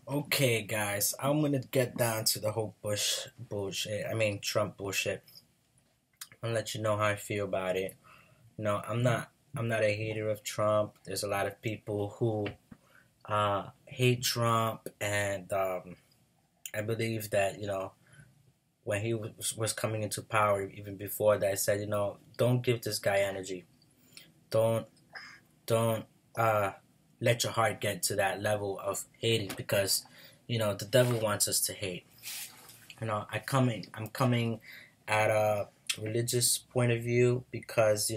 Okay, guys, I'm gonna get down to the whole Bush bullshit. I mean, Trump bullshit. I'll let you know how I feel about it. No, I'm not a hater of Trump. There's a lot of people who hate Trump, and I believe that when he was coming into power, even before that, I said don't give this guy energy. Don't don't uh let your heart get to that level of hating because the devil wants us to hate. I'm coming at a religious point of view because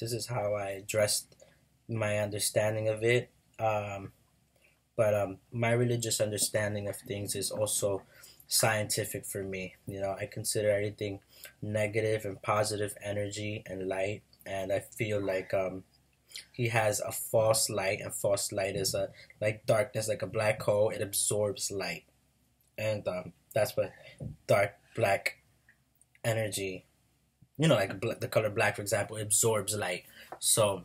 this is how I addressed my understanding of it. But my religious understanding of things is also scientific for me. I consider everything negative and positive energy and light, and I feel like he has a false light, and false light is a like darkness, like a black hole. It absorbs light, and that's what dark black energy, like the color black, for example, absorbs light. So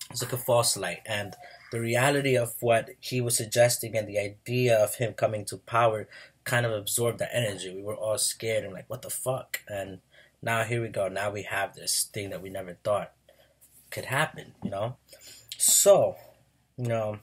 it's like a false light, and the reality of what he was suggesting and the idea of him coming to power kind of absorbed the energy. We were all scared and like, what the fuck? And now here we go. Now we have this thing that we never thought could happen. So, you know,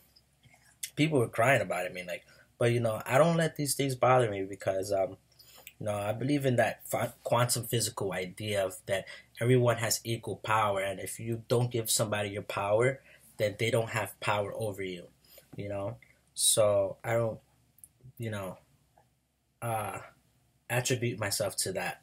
people were crying about it. I mean, like, but I don't let these things bother me because I believe in that quantum physical idea of that everyone has equal power, and if you don't give somebody your power, then they don't have power over you. You know, so I don't, you know, uh, attribute myself to that,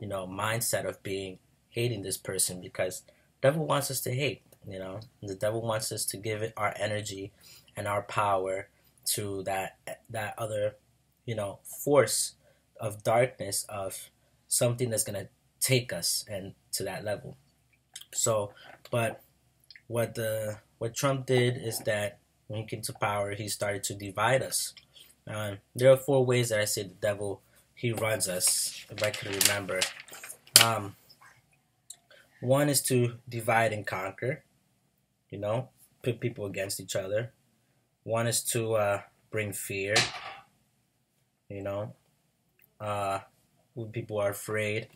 mindset of being hating this person because the devil wants us to hate. The devil wants us to give it our energy and our power to that other, force of darkness, of something that's gonna take us and to that level. So, but what Trump did is that when he came to power, he started to divide us. There are four ways that I say the devil he runs us, if I can remember. Um, One is to divide and conquer. Put people against each other. One is to bring fear. You know, uh, when people are afraid,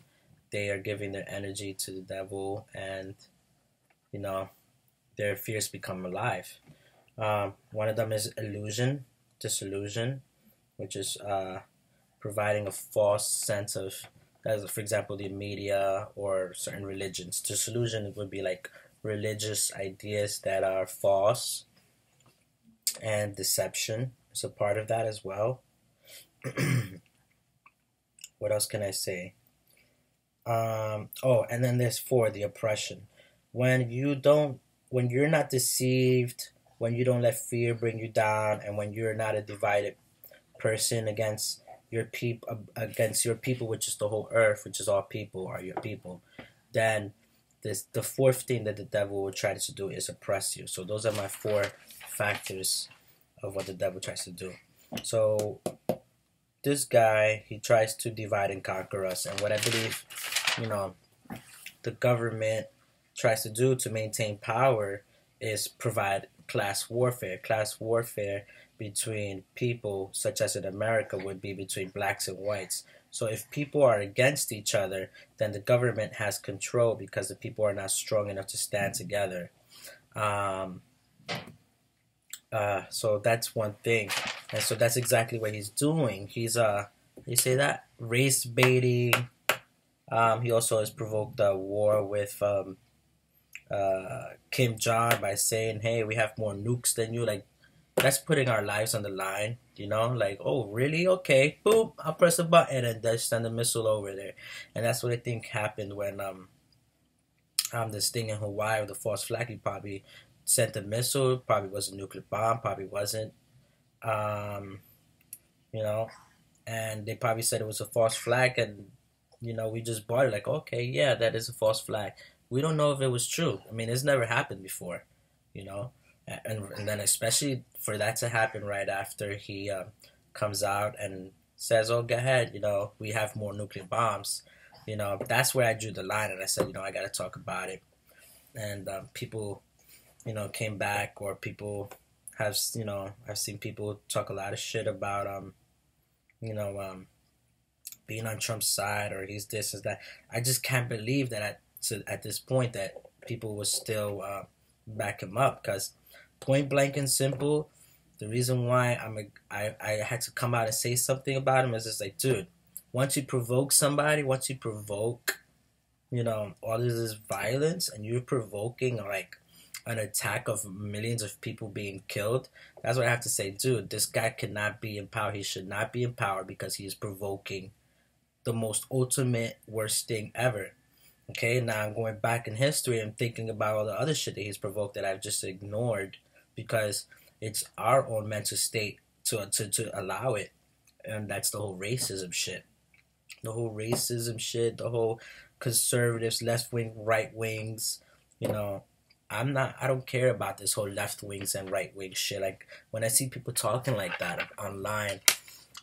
they are giving their energy to the devil, and you know their fears become alive. One of them is illusion, disillusion, which is providing a false sense of, as for example, the media or certain religions. Disillusion would be like religious ideas that are false, and deception is a part of that as well. What else can I say? Oh, and then there's four, the oppression. When you don't, when you're not deceived, when you don't let fear bring you down, and when you're not a divided person against your people, which is the whole earth, which is all people, are your people, then the fourth thing that the devil will try to do is oppress you. So those are my four factors of what the devil tries to do. So this guy, he tries to divide and conquer us, and what I believe, you know, the government tries to do to maintain power is provide class warfare. Class warfare between people, such as in America, would be between blacks and whites. So if people are against each other, then the government has control because the people are not strong enough to stand together. Um, so that's one thing, and so that's exactly what he's doing. He's you say that race baiting. He also has provoked a war with Kim Jong by saying, "Hey, we have more nukes than you." Like that's putting our lives on the line. Like, oh, really? Okay, boom, I'll press a button and just send a missile over there. And that's what I think happened when this thing in Hawaii with the false flag. He probably sent a missile. Probably was a nuclear bomb. Probably wasn't. Um, you know, and they probably said it was a false flag, and we just bought it like, okay, yeah, that is a false flag. We don't know if it was true. I mean, it's never happened before, you know, and then especially for that to happen right after he comes out and says, "Oh, go ahead, we have more nuclear bombs." That's where I drew the line, and I said, I got to talk about it. And people, came back, or people have, I've seen people talk a lot of shit about you know being on Trump's side, or he's this is that. I just can't believe that at this point that people will still back him up, because point blank and simple, the reason why I had to come out and say something about him is just like, dude, once you provoke, all of this violence, and you're provoking like an attack of millions of people being killed, that's what I have to say, dude. This guy cannot be in power. He should not be in power because he is provoking the most ultimate worst thing ever. Okay, now I'm going back in history and thinking about all the other shit that he's provoked that I've just ignored because it's our own mental state to allow it. And that's the whole racism shit. The whole conservatives, left wing, right wings. You know, I don't care about this whole left wings and right wing shit. Like, when I see people talking like that online,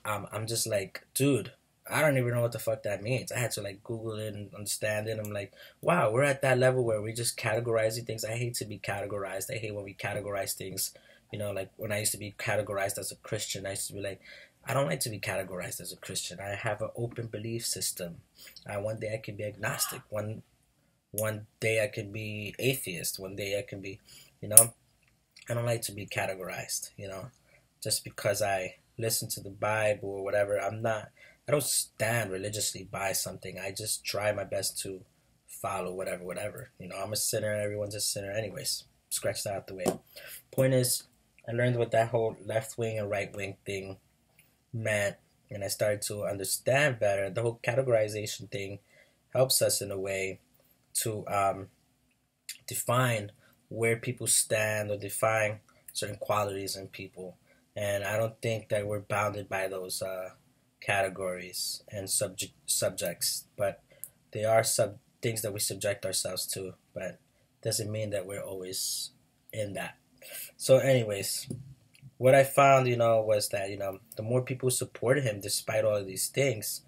I'm just like, dude, I don't even know what the fuck that means. I had to like Google it and understand it. I'm like, wow, we're at that level where we just categorizing things. I hate to be categorized. I hate when we categorize things. Like when I used to be categorized as a Christian, I used to be like, I don't like to be categorized as a Christian. I have an open belief system. One day I could be agnostic. One day I could be atheist. One day I can be, I don't like to be categorized. Just because I listen to the Bible or whatever. I don't stand religiously by something. I just try my best to follow whatever. I'm a sinner. Everyone's a sinner anyways. Scratch that out the way. Point is, I learned what that whole left wing and right wing thing meant, and I started to understand better. The whole categorization thing helps us in a way to define where people stand or define certain qualities in people. And I don't think that we're bounded by those categories and subjects, but they are things that we subject ourselves to, but doesn't mean that we're always in that. So anyways, what I found, was that, the more people supported him despite all of these things,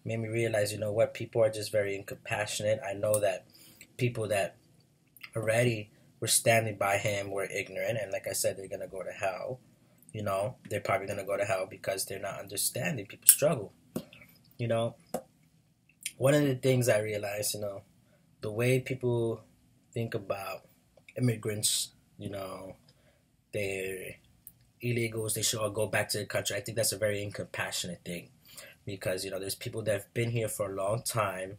made me realize, what, people are just very incompassionate. I know that people that already were standing by him were ignorant, and like I said, they're gonna go to hell. They're probably gonna go to hell because they're not understanding people's struggle. One of the things I realized, the way people think about immigrants, they're illegals, they should all go back to the country. I think that's a very incompassionate thing because, there's people that have been here for a long time,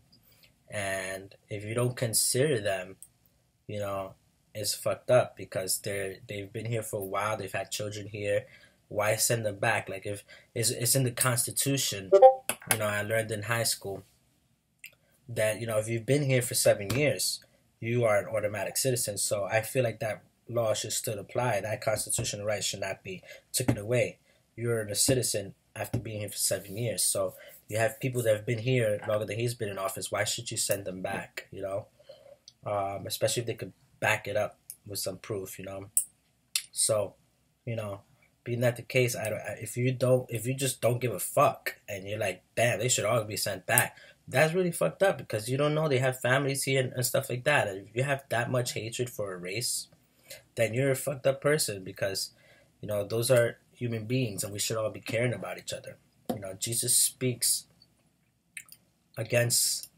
and if you don't consider them, it's fucked up because they've been here for a while, they've had children here. Why send them back? Like, if it's in the Constitution, I learned in high school that, if you've been here for 7 years, you are an automatic citizen. So I feel like that law should still apply. That constitutional right should not be taken away. You're a citizen after being here for 7 years. So you have people that have been here longer than he's been in office. Why should you send them back? Especially if they could back it up with some proof. So, being that the case, if you just don't give a fuck and you're like, damn, they should all be sent back. That's really fucked up because you don't know they have families here and stuff like that. And if you have that much hatred for a race, then you're a fucked up person because, those are human beings and we should all be caring about each other. Jesus speaks against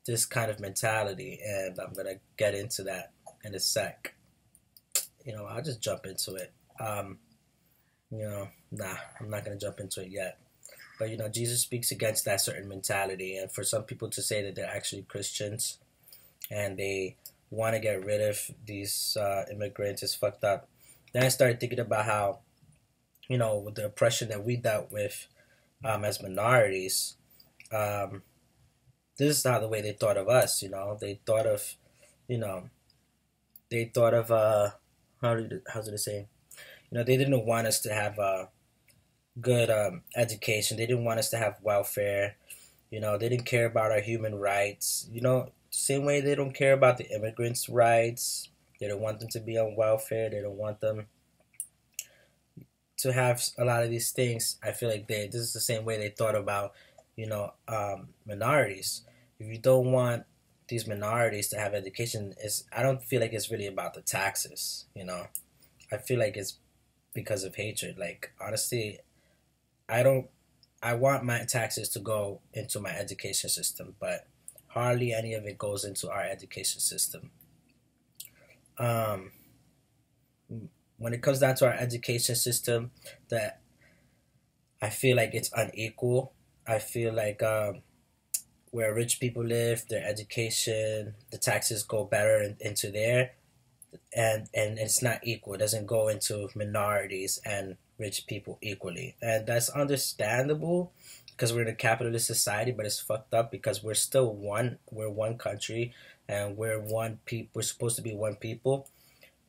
this kind of mentality, and I'm going to get into that in a sec. I'll just jump into it. Nah, I'm not going to jump into it yet. But, Jesus speaks against that certain mentality. And for some people to say that they're actually Christians and they want to get rid of these immigrants is fucked up. Then I started thinking about how, with the oppression that we dealt with as minorities, this is how the way they thought of us, They thought of, how's it say? They didn't want us to have good education. They didn't want us to have welfare. They didn't care about our human rights. Same way they don't care about the immigrants' rights. They don't want them to be on welfare. They don't want them to have a lot of these things. I feel like this is the same way they thought about, minorities. If you don't want these minorities to have education, I don't feel like it's really about the taxes. I feel like it's because of hatred. Like honestly, I don't. I want my taxes to go into my education system, but hardly any of it goes into our education system. Um, when it comes down to our education system, that I feel like it's unequal. I feel like where rich people live, their education, the taxes go better into there, and it's not equal. It doesn't go into minorities and rich people equally, and that's understandable because we're in a capitalist society. But it's fucked up because we're still one. We're one country, and we're one people. We're supposed to be one people,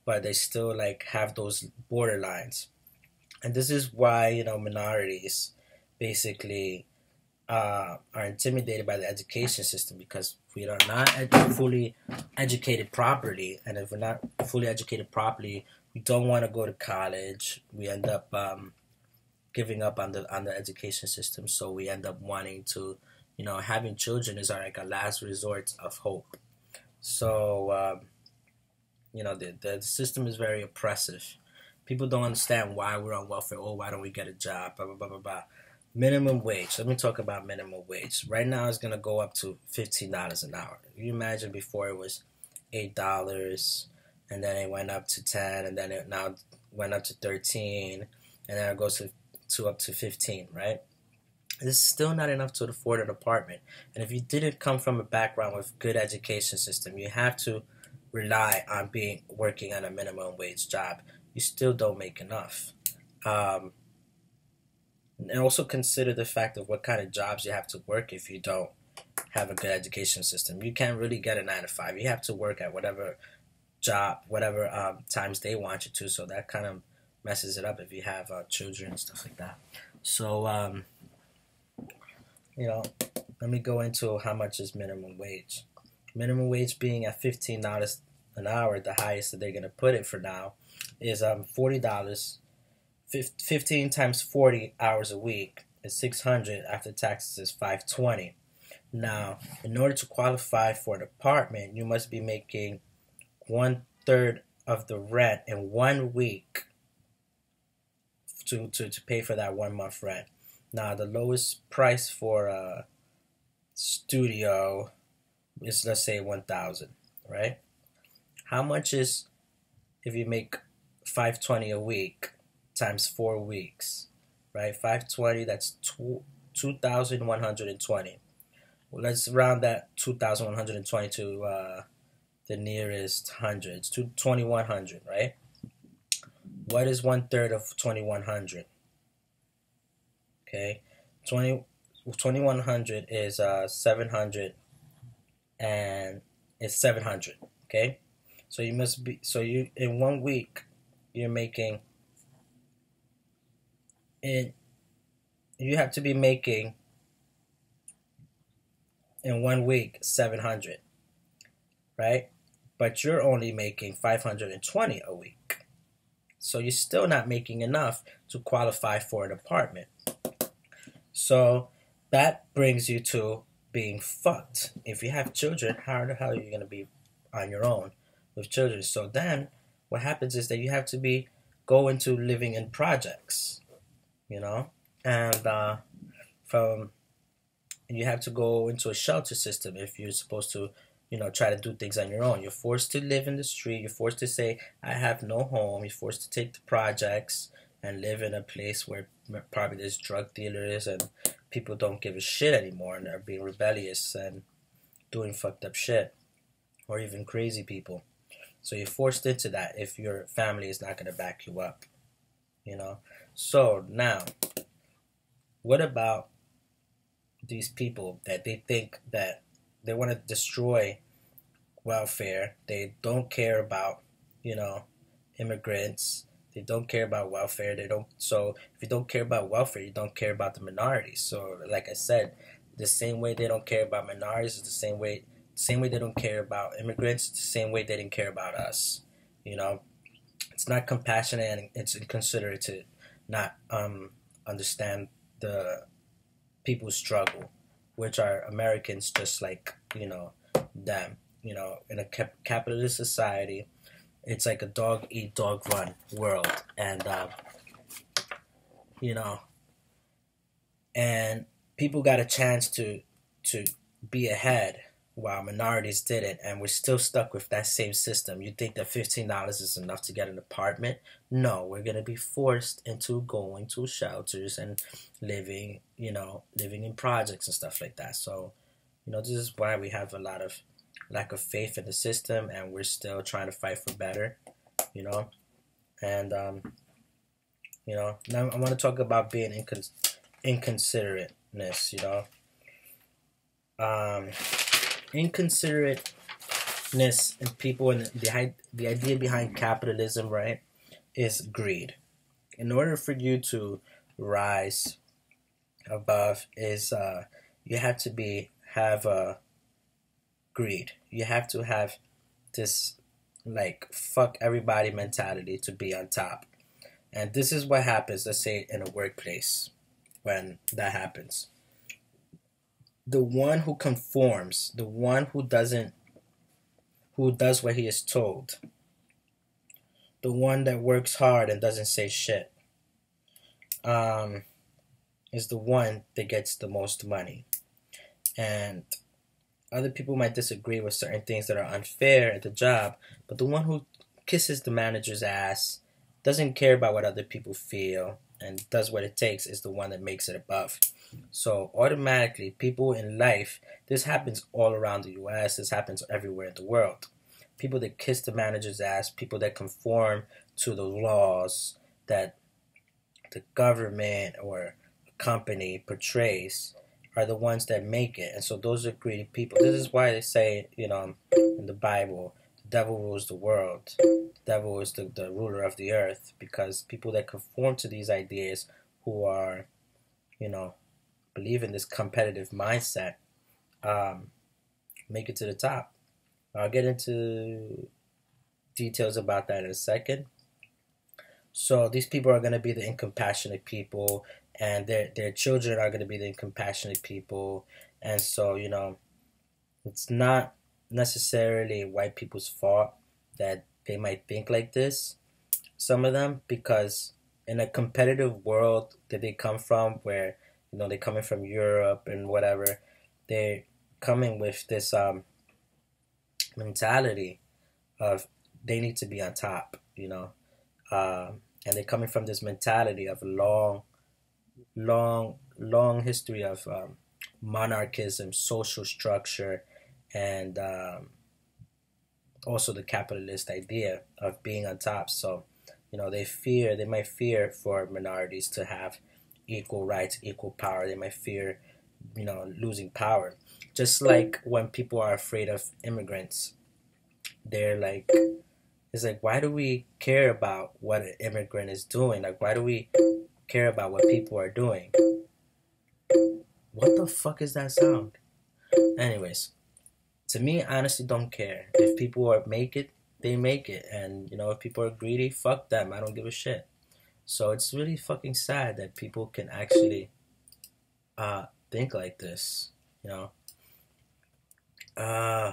but they still like have those borderlines, and this is why minorities basically are intimidated by the education system because we are not fully educated properly, and if we're not fully educated properly, we don't want to go to college. We end up giving up on the education system, so we end up wanting to, having children is our like a last resort of hope. So the system is very oppressive. People don't understand why we're on welfare. Oh, why don't we get a job? Blah blah blah blah blah. Minimum wage. Let me talk about minimum wage. Right now, it's gonna go up to $15 an hour. You imagine before it was $8, and then it went up to 10, and then it now went up to 13, and then it goes to up to 15. Right? It's still not enough to afford an apartment. And if you didn't come from a background with good education system, you have to rely on being working on a minimum wage job. You still don't make enough. Um, and also consider the fact of what kind of jobs you have to work if you don't have a good education system. You can't really get a 9 to 5. You have to work at whatever job, whatever times they want you to. So that kind of messes it up if you have children and stuff like that. So you know, let me go into how much is minimum wage. Minimum wage being at $15 an hour, the highest that they're gonna put it for now, is $40. 15 times 40 hours a week is 600. After taxes is 520. Now, in order to qualify for an apartment, you must be making 1/3 of the rent in 1 week to pay for that 1 month rent. Now, the lowest price for a studio is, let's say, 1,000, right? How much is if you make 520 a week times 4 weeks, right? 520, that's 2,120. Well, let's round that 2,120 to the nearest hundred. It's 2,100, right? What is 1/3 of 2,100? Okay, 2,100 is 700, and it's 700. Okay, so you must be in 1 week you're making in you have to be making in 1 week 700, right? But you're only making 520 a week, so you're still not making enough to qualify for an apartment. So that brings you to being fucked. If you have children, how the hell are you gonna be on your own with children? So then what happens is that you have to be go into living in projects, you know, and from you have to go into a shelter system if you're supposed to, try to do things on your own. You're forced to live in the street. You're forced to say, I have no home. You're forced to take the projects and live in a place where probably there's drug dealers and people don't give a shit anymore and are being rebellious and doing fucked up shit, or even crazy people. So you're forced into that if your family is not going to back you up, you know? So now, what about these people that they think that they want to destroy welfare? They don't care about, immigrants. They don't care about welfare. They don't. So if you don't care about welfare, you don't care about the minorities. So like I said, the same way they don't care about minorities is the same way they don't care about immigrants. It's the same way they didn't care about us. You know, it's not compassionate and it's inconsiderate to not understand the people's struggle, which are Americans just like them. In a capitalist society, it's like a dog eat dog run world, and you know, and people got a chance to be ahead while minorities didn't, and we're still stuck with that same system. You think that $15 is enough to get an apartment? No, we're gonna be forced into going to shelters and living, living in projects and stuff like that. So, this is why we have a lot of lack of faith in the system, and we're still trying to fight for better, you know. And now I want to talk about being inconsiderateness, um, inconsiderateness in people, and the idea behind capitalism, right, is greed. In order for you to rise above, is you have to have greed. You have to have this like fuck everybody mentality to be on top. And this is what happens, let's say in a workplace, when that happens. The one who conforms, the one who does what he is told, the one that works hard and doesn't say shit, um, is the one that gets the most money. And other people might disagree with certain things that are unfair at the job, but the one who kisses the manager's ass, doesn't care about what other people feel, and does what it takes is the one that makes it above. So automatically, people in life, this happens all around the US, this happens everywhere in the world. People that kiss the manager's ass, people that conform to the laws that the government or a company portrays are the ones that make it. And so those are greedy people. This is why they say, in the Bible, the devil rules the world. The devil is the ruler of the earth, because people that conform to these ideas, who are, believe in this competitive mindset, make it to the top. I'll get into details about that in a second. So these people are going to be the incompassionate people, and their children are going to be the incompassionate people. And so, it's not necessarily white people's fault that they might think like this, some of them, because in a competitive world that they come from, where, they're coming from Europe and whatever, they're coming with this mentality of they need to be on top, and they're coming from this mentality of a long history of monarchism, social structure, and also the capitalist idea of being on top. So, they might fear for minorities to have equal rights, equal power. They might fear, losing power. Just like when people are afraid of immigrants, they're like, it's like, why do we care about what an immigrant is doing? Like, why do we care about what people are doing? What the fuck is that sound? Anyways, to me, I honestly don't care. If people make it, they make it. And, if people are greedy, fuck them. I don't give a shit. So it's really fucking sad that people can actually think like this, you know. Uh,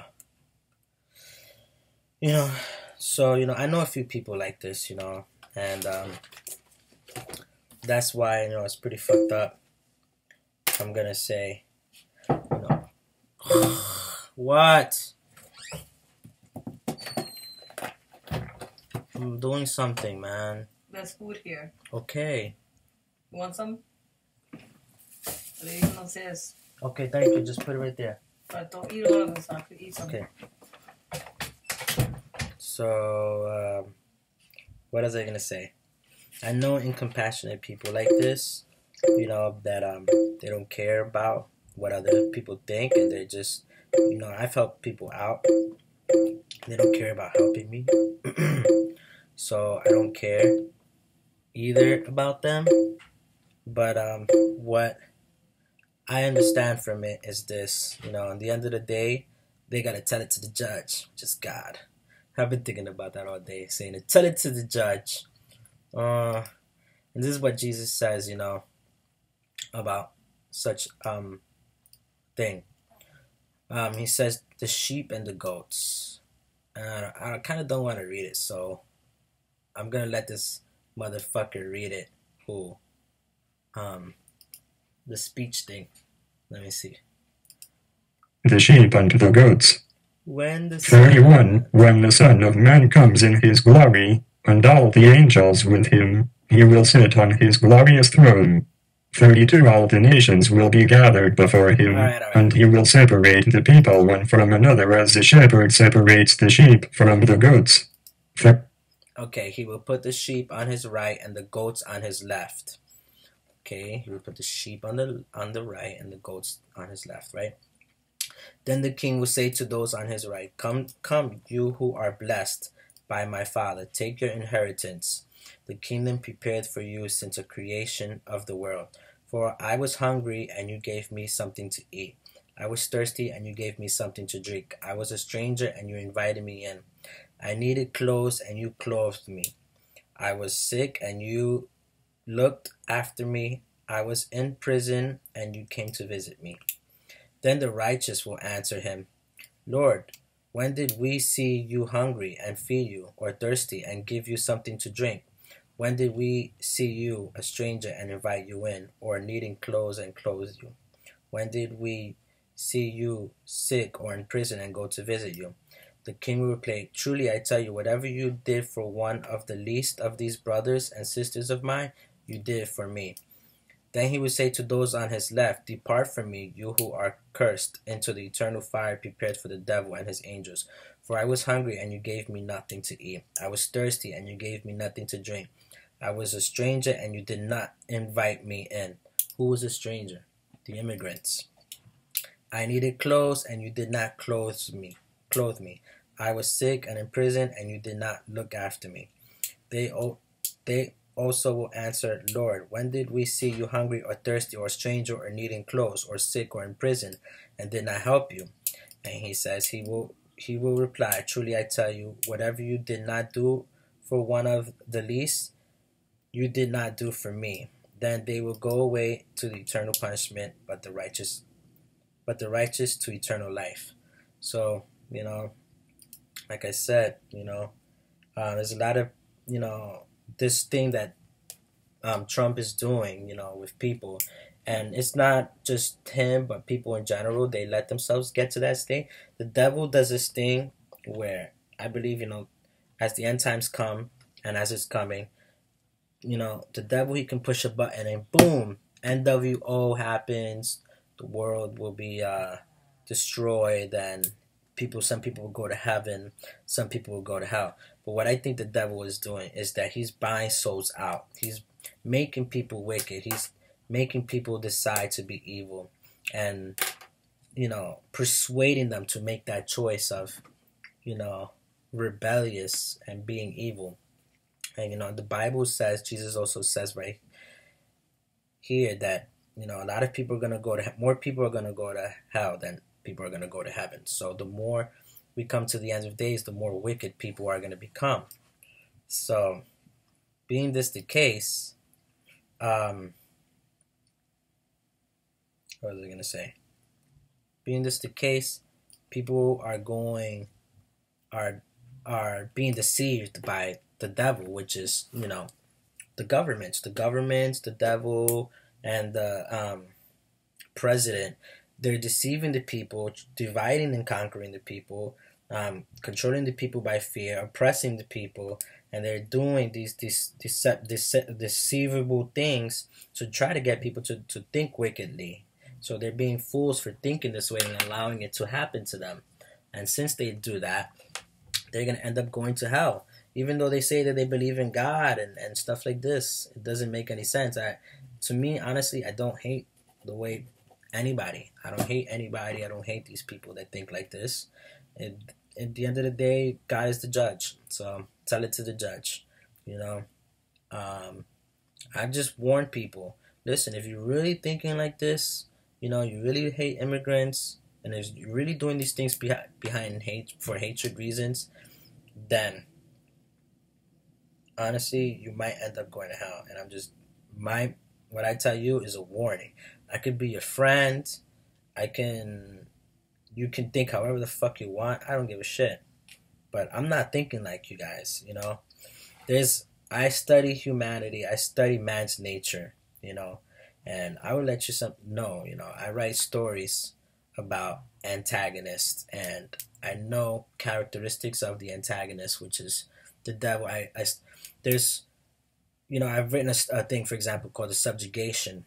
so, I know a few people like this, and that's why, it's pretty fucked up. I'm gonna say, what? I'm doing something, man. There's food here. Okay. You want some? What are you gonna say? Okay, thank you. Just put it right there. But don't eat all of this. I could eat some. Okay. So, what was I gonna say? I know incompassionate people like this, that they don't care about what other people think, and they're just, I've helped people out. They don't care about helping me. So I don't care either about them. But what I understand from it is this, at the end of the day, they gotta tell it to the judge, which is God. I've been thinking about that all day, saying it, tell it to the judge. And this is what Jesus says, about such thing. He says the sheep and the goats. I kind of don't want to read it, so I'm gonna let this motherfucker read it. Who? Um, the speech thing. Let me see. The sheep and the goats. When the 31. When the Son of Man comes in his glory, and all the angels with him, he will sit on his glorious throne. 32. All the nations will be gathered before him, all right. and he will separate the people one from another as the shepherd separates the sheep from the goats. Okay, he will put the sheep on his right and the goats on his left. Okay, he will put the sheep on the right and the goats on his left, right? Then the king will say to those on his right, Come, you who are blessed by my Father, take your inheritance, the kingdom prepared for you since the creation of the world. For I was hungry, and you gave me something to eat. I was thirsty, and you gave me something to drink. I was a stranger, and you invited me in. I needed clothes, and you clothed me. I was sick, and you looked after me. I was in prison, and you came to visit me. Then the righteous will answer him, Lord, when did we see you hungry and feed you, or thirsty and give you something to drink? When did we see you a stranger and invite you in, or needing clothes and clothe you? When did we see you sick or in prison and go to visit you? The king will reply, Truly I tell you, whatever you did for one of the least of these brothers and sisters of mine, you did for me. Then he will say to those on his left, Depart from me, you who are cursed, into the eternal fire prepared for the devil and his angels. For I was hungry, and you gave me nothing to eat. I was thirsty, and you gave me nothing to drink. I was a stranger, and you did not invite me in. Who was a stranger? The immigrants. I needed clothes, and you did not clothe me. I was sick and in prison, and you did not look after me. They also will answer, Lord, when did we see you hungry or thirsty or a stranger or needing clothes or sick or in prison and did not help you? And he says, he will reply, Truly I tell you, whatever you did not do for one of the least, you did not do for me. Then they will go away to the eternal punishment, but the righteous to eternal life. So, like I said, there's a lot of, this thing that Trump is doing, with people. And it's not just him, but people in general, they let themselves get to that state. The devil does this thing where I believe, as the end times come and as it's coming, the devil, he can push a button and boom, NWO happens. The world will be destroyed and some people will go to heaven, some people will go to hell. But what I think the devil is doing is that he's buying souls out. He's making people wicked. He's making people decide to be evil and, persuading them to make that choice of, rebellious and being evil. And, the Bible says, Jesus also says right here that, a lot of people are going to more people are going to go to hell than people are going to go to heaven. So the more we come to the end of days, the more wicked people are going to become. So, being this the case, what was I going to say? Being this the case, people are being deceived by the devil, which is, the governments, the devil, and the president. They're deceiving the people, dividing and conquering the people, controlling the people by fear, oppressing the people, and they're doing these deceivable things to try to get people to think wickedly. So they're being fools for thinking this way and allowing it to happen to them. And since they do that, they're going to end up going to hell. Even though they say that they believe in God and stuff like this, it doesn't make any sense. To me, honestly, I don't hate the way anybody. I don't hate anybody. I don't hate these people that think like this. And at the end of the day, God is the judge. So tell it to the judge. I just warn people. Listen, if you're really thinking like this, you really hate immigrants, and if you're really doing these things behind for hatred reasons, then honestly, you might end up going to hell. And what I tell you is a warning. I could be your friend. You can think however the fuck you want. I don't give a shit. but I'm not thinking like you guys. You know, I study humanity. I study man's nature. You know, and I will let you know. You know, I write stories about antagonists, and I know characteristics of the antagonist, which is the devil. There's, you know, I've written a thing, for example, called the subjugation,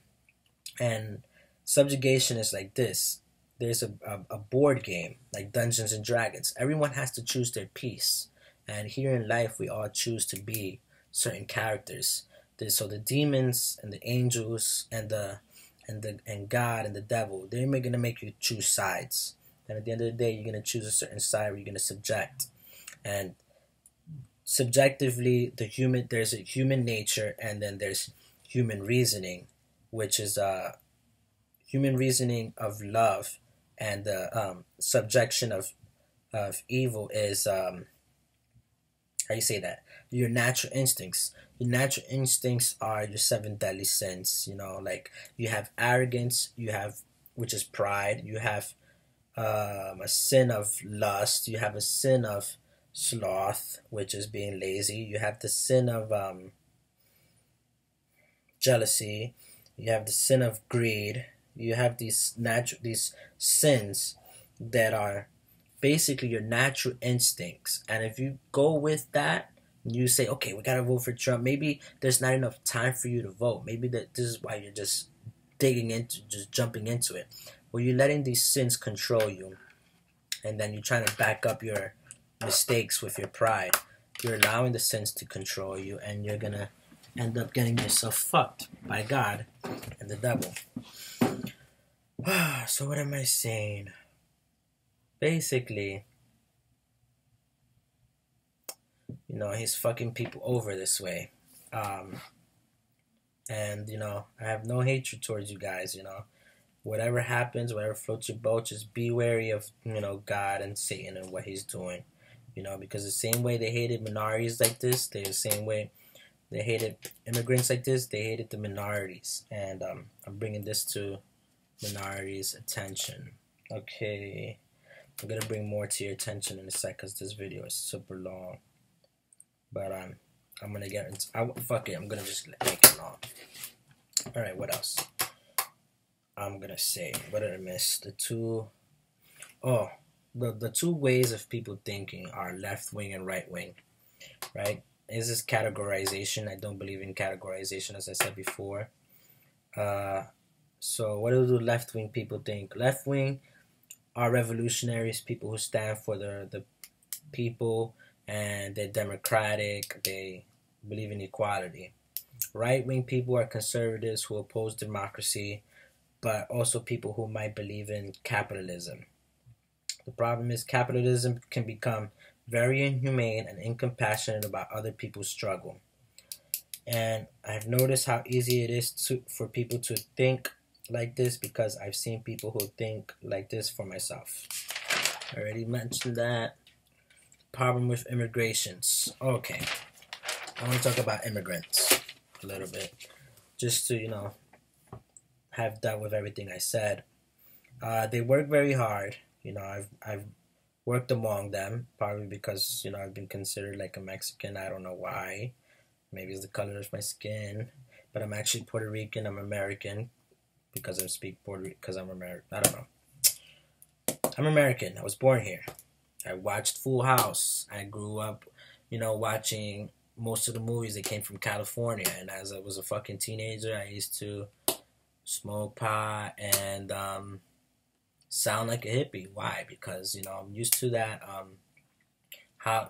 and subjugation is like this. There's a board game like Dungeons and Dragons. Everyone has to choose their piece, and here in life we all choose to be certain characters. So the demons and the angels and God and the devil, they're gonna make you choose sides. And at the end of the day, you're gonna choose a certain side where you're gonna subject. And subjectively, there's a human nature, and then there's human reasoning, which is human reasoning of love, and the subjection of evil is how you say that, your natural instincts. Your natural instincts are your seven deadly sins. You know, like you have arrogance, you have, which is pride. You have a sin of lust. You have a sin of sloth, which is being lazy. You have the sin of jealousy. You have the sin of greed. You have these sins that are basically your natural instincts. And if you go with that, you say, okay, we gotta vote for Trump. Maybe there's not enough time for you to vote. Maybe this is why you're just jumping into it. Well, you're letting these sins control you, and then you're trying to back up your mistakes with your pride. You're allowing the sins to control you, and you're gonna end up getting yourself fucked by God and the devil. So what am I saying? Basically, you know, he's fucking people over this way. And, you know, I have no hatred towards you guys, you know. Whatever happens, whatever floats your boat, just be wary of, you know, God and Satan and what he's doing. You know, because the same way they hated minorities like this, they're the same way they hated immigrants like this, they hated the minorities. And I'm bringing this to minorities' attention. Okay. I'm going to bring more to your attention in a sec because this video is super long. But I'm going to get into... fuck it, I'm going to just make it long. Alright, what else? I'm going to say... What did I miss? The two ways of people thinking are left-wing and right-wing. Right? Is this categorization? I don't believe in categorization, as I said before. So what do left-wing people think? Left-wing are revolutionaries, people who stand for the people, and they're democratic, they believe in equality. Right-wing people are conservatives who oppose democracy, but also people who might believe in capitalism. The problem is capitalism can become very inhumane and incompassionate about other people's struggle. And I've noticed how easy it is for people to think like this because I've seen people who think like this for myself. I already mentioned that. Problem with immigrations. Okay. I want to talk about immigrants a little bit. Just to, you know, have done with everything I said. They work very hard. You know, I've worked among them, probably because, you know, I've been considered like a Mexican. I don't know why. Maybe it's the color of my skin. But I'm actually Puerto Rican. I'm American. Because I speak Puerto Rican. Because I'm American. I don't know. I'm American. I was born here. I watched Full House. I grew up, you know, watching most of the movies that came from California. And as I was a fucking teenager, I used to smoke pot and sound like a hippie. Why? Because, you know, I'm used to that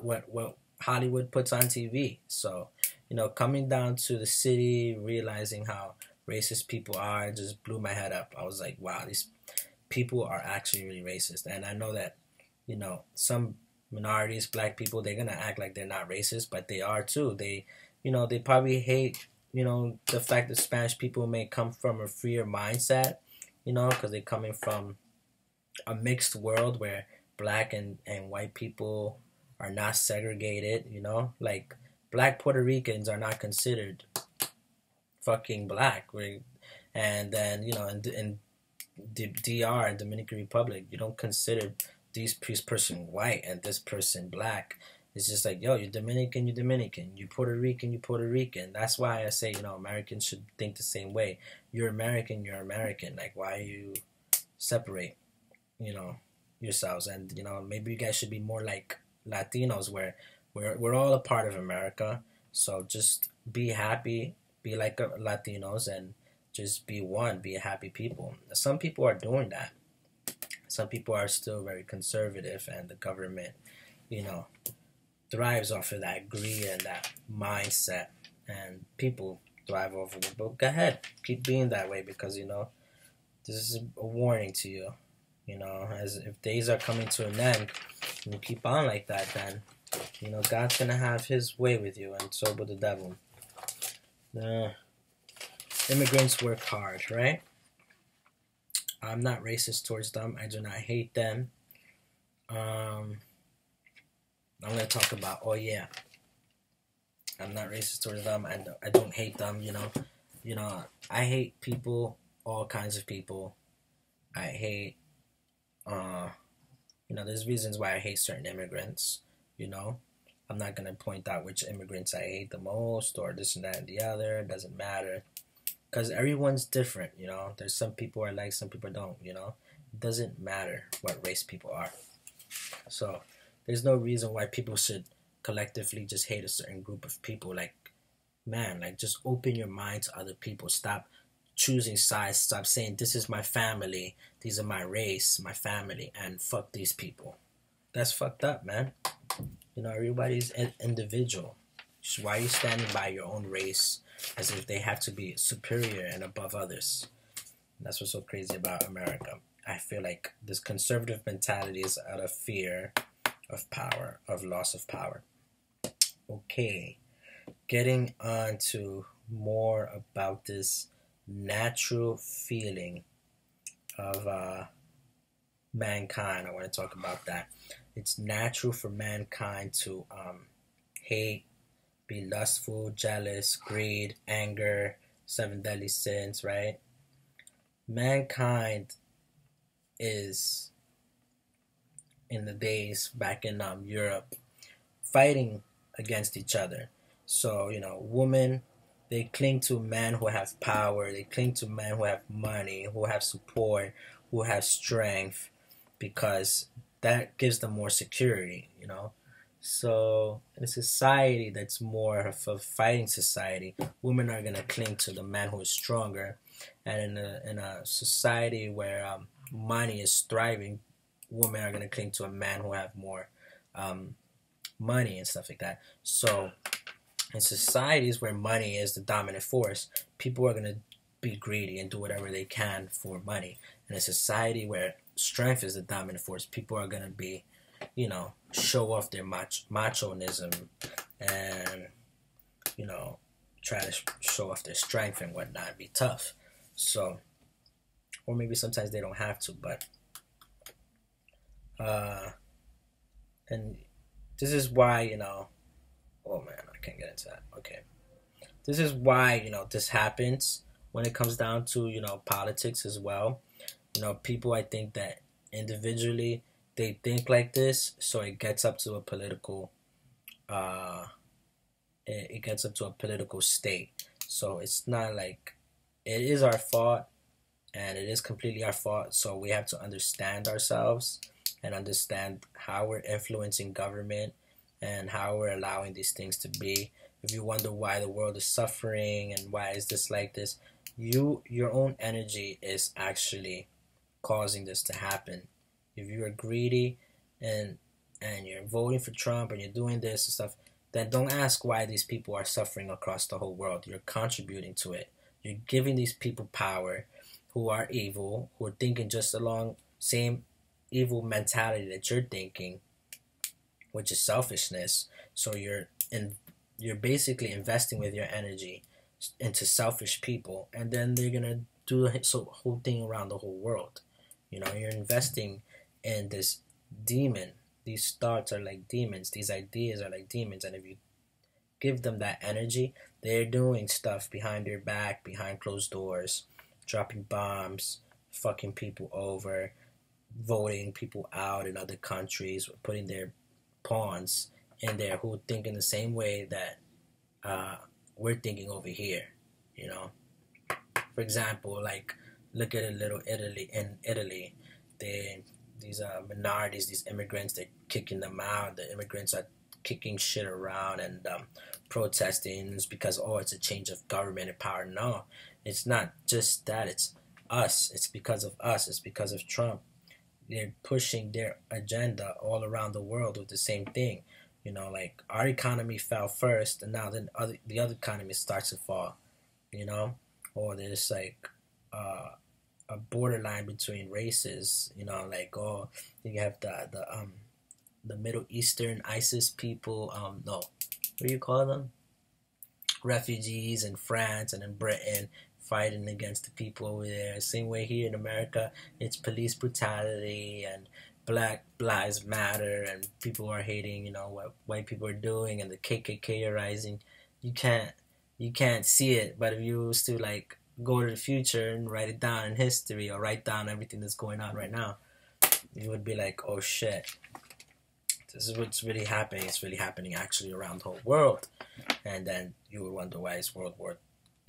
what Hollywood puts on TV. So, you know, coming down to the city, realizing how racist people are, just blew my head up. I was like, wow, these people are actually really racist. And I know that, you know, some minorities, black people, they're gonna act like they're not racist, but they are too. They, you know, they probably hate, you know, the fact that Spanish people may come from a freer mindset, you know, because they're coming from a mixed world where black and white people are not segregated, you know, like black Puerto Ricans are not considered fucking black, and then, you know, in DR and Dominican Republic, you don't consider this person white and this person black. It's just like, yo, you're Dominican, you're Dominican. You Puerto Rican, you're Puerto Rican. That's why I say, Americans should think the same way. You're American, you're American. Like, why you separate, yourselves? And, maybe you guys should be more like Latinos, where we're all a part of America. So just be happy, be like Latinos, and just be one, be a happy people. Some people are doing that. Some people are still very conservative, and the government, thrives off of that greed and that mindset, and people thrive off of it. But go ahead, keep being that way, because this is a warning to you. As if days are coming to an end, and you keep on like that, then God's gonna have His way with you, and so will the devil. Immigrants work hard, right? I'm not racist towards them. I do not hate them. I'm going to talk about, I'm not racist towards them, and I don't hate them, I hate people, all kinds of people. I hate, there's reasons why I hate certain immigrants, I'm not going to point out which immigrants I hate the most, or this and that and the other. It doesn't matter, because everyone's different, There's some people I like, some people don't, It doesn't matter what race people are. So there's no reason why people should collectively just hate a certain group of people. Just open your mind to other people. Stop choosing sides. Stop saying, this is my family, these are my race, my family, and fuck these people. That's fucked up, man. Everybody's an individual. So why are you standing by your own race as if they have to be superior and above others? And that's what's so crazy about America. I feel like this conservative mentality is out of fear of power, of loss of power. Okay, getting on to more about this natural feeling of mankind. I want to talk about that. It's natural for mankind to hate, be lustful, jealous, greed, anger, 7 deadly sins, right? Mankind is, in the days back in Europe, fighting against each other. So, women, they cling to men who have power. They cling to men who have money, who have support, who have strength, because that gives them more security, So in a society that's more of a fighting society, women are going to cling to the man who is stronger. And in a society where money is thriving, women are going to cling to a man who have more money and stuff like that. So in societies where money is the dominant force, people are going to be greedy and do whatever they can for money. In a society where strength is the dominant force, people are going to be, show off their machoism and, try to show off their strength and whatnot, be tough. So, or maybe sometimes they don't have to, but and this is why, oh man, I can't get into that. Okay. This is why, this happens when it comes down to, politics as well. People, I think that individually they think like this, so it gets up to a political, it gets up to a political state. So it's not like, it is our fault, and it is completely our fault. So we have to understand ourselves and understand how we're influencing government and how we're allowing these things to be. If you wonder why the world is suffering and why is this like this, your own energy is actually causing this to happen. If you are greedy and you're voting for Trump and you're doing this and stuff, then don't ask why these people are suffering across the whole world. You're contributing to it. You're giving these people power who are evil, who are thinking just along same evil mentality that you're thinking, which is selfishness. So you're basically investing with your energy into selfish people, and then they're gonna do the whole thing around the whole world. You're investing in this demon. These thoughts are like demons. These ideas are like demons, and if you give them that energy, they're doing stuff behind your back, behind closed doors, dropping bombs, fucking people over, voting people out in other countries, putting their pawns in there who think in the same way that we're thinking over here. You know, for example, like look at a little Italy. In Italy, these minorities, these immigrants, they're kicking them out. The immigrants are kicking shit around and protesting. It's because it's a change of government and power. No, it's not just that. It's us. It's because of us. It's because of Trump. They're pushing their agenda all around the world with the same thing. You know, like our economy fell first, and now the other economy starts to fall. You know, or there's like a borderline between races. You know, like you have the Middle Eastern ISIS people. No, what do you call them? Refugees in France and in Britain fighting against the people over there. Same way here in America, it's police brutality and Black Lives Matter, and people are hating, what white people are doing, and the KKK are rising. You can't see it, but if you was to like go to the future and write it down in history or write down everything that's going on right now, you would be like, oh shit, this is what's really happening. It's really happening actually around the whole world. And then you would wonder why is World War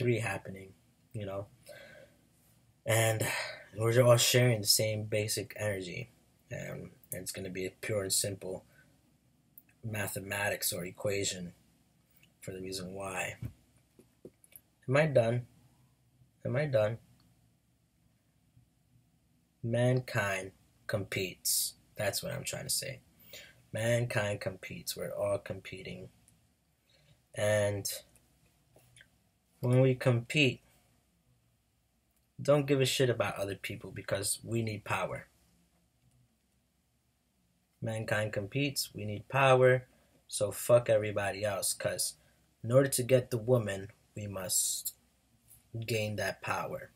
III happening, And we're all sharing the same basic energy. And it's going to be a pure and simple mathematics or equation for the reason why. Am I done? Mankind competes. That's what I'm trying to say. Mankind competes. We're all competing. And when we compete, don't give a shit about other people because we need power. Mankind competes. We need power. So fuck everybody else, because in order to get the woman, we must gain that power.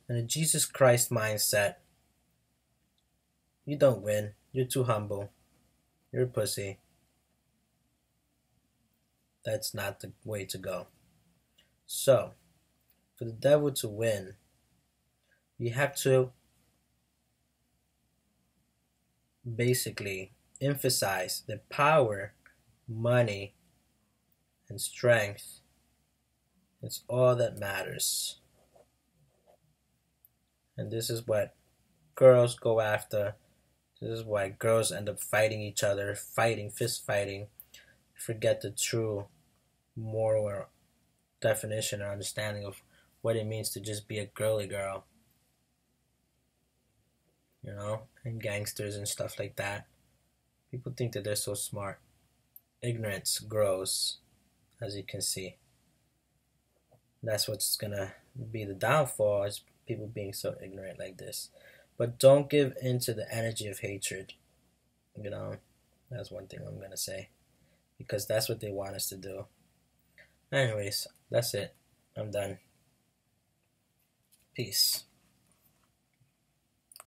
In a Jesus Christ mindset, you don't win. You're too humble. You're a pussy. That's not the way to go. So, for the devil to win, you have to basically emphasize that power, money, and strength is all that matters. And this is what girls go after. This is why girls end up fighting each other, fist fighting. Forget the true moral definition or understanding of what it means to just be a girly girl. And gangsters and stuff like that. People think that they're so smart. Ignorance grows, as you can see. That's what's gonna be the downfall, is people being so ignorant like this. But don't give in to the energy of hatred. That's one thing I'm gonna say. Because that's what they want us to do. Anyways, that's it. I'm done. Peace.